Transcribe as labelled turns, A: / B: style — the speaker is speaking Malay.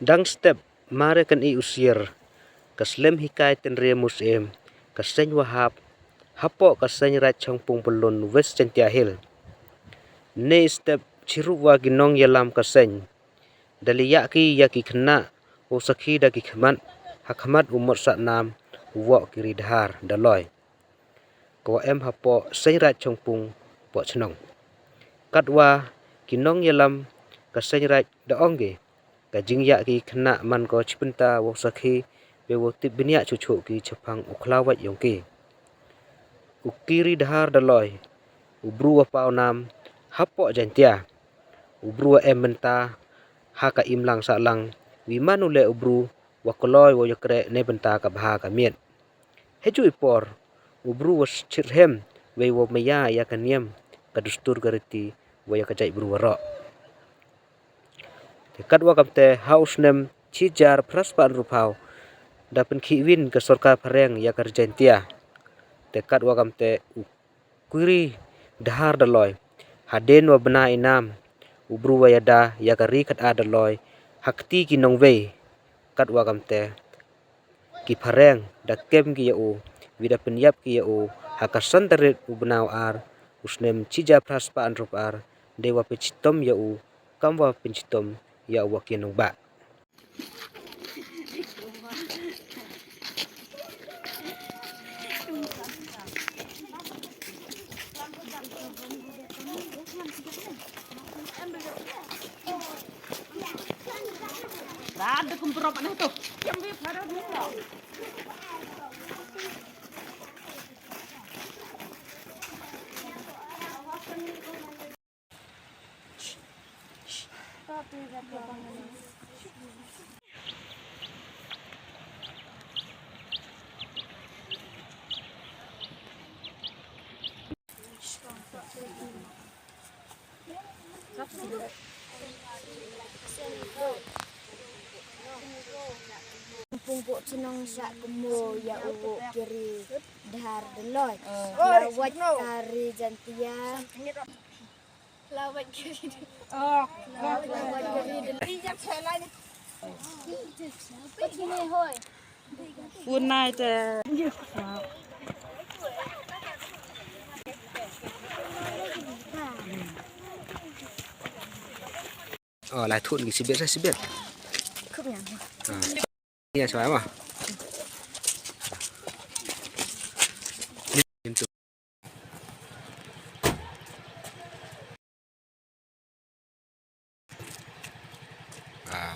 A: Dang step mare kan I usir, kaslem hikayat tenre musim, kaseny wahap, hapo kaseny rat changpung pelun West Chantia Hill. Ne step chiruwa ginong yalam kaseny, daliyaki yaki kena, usaki daki khmat, hakmat umot saknam, uwak kiri dahar, daloy. Kawa hapo seny rat changpung, po chenong. Katwa ginong yalam kaseny rat daongge, kajing yaki kena man ko chipenta wasaki bewotip binyak cucuk ki cepang uklawat yongki. Ukiri dahar daloy, ubru wapau nam, hapo jantia, ubru benta, haka imlang saklang, wiman ule ubru wakoloy woyokre ne benta kabha kamiet. Heju ipor, ubru was chirhem, wewo maya yakaniem, kadustur gariti, woyokajai bru warok. Kadwa kamte haus nem cijar praspan rupau, dapen kiwin ke sorkar pareng ya kerjentia. Tekat wakam te ukuri dahar daloy. Haden wa bena inam. Ubru wayada ya kari kat adaloy. Hakti ki nongwei. Kat wakam te ki pareng dakem ki yau. Vida penyap ki yau. Hakasan terit ubenau ar. Usnem cija praspaan rupar. Dewa pencitom yau. Kamwa pencitom ya wakinong ba.
B: Ada kumprop aneh tuh. Yang dia pada dulu.
C: Pumpuk senang sak kemo ya uwuk kiri dahar deloy. Lawat kari jantia. Lawat kiri. Oh, lawat kiri deloy. Jak selai ni. Pati ni hoy.
B: Punai te.
A: Oh, lai thun ki sibet.
C: Không nhầm.
A: Iya coba mah. Ah.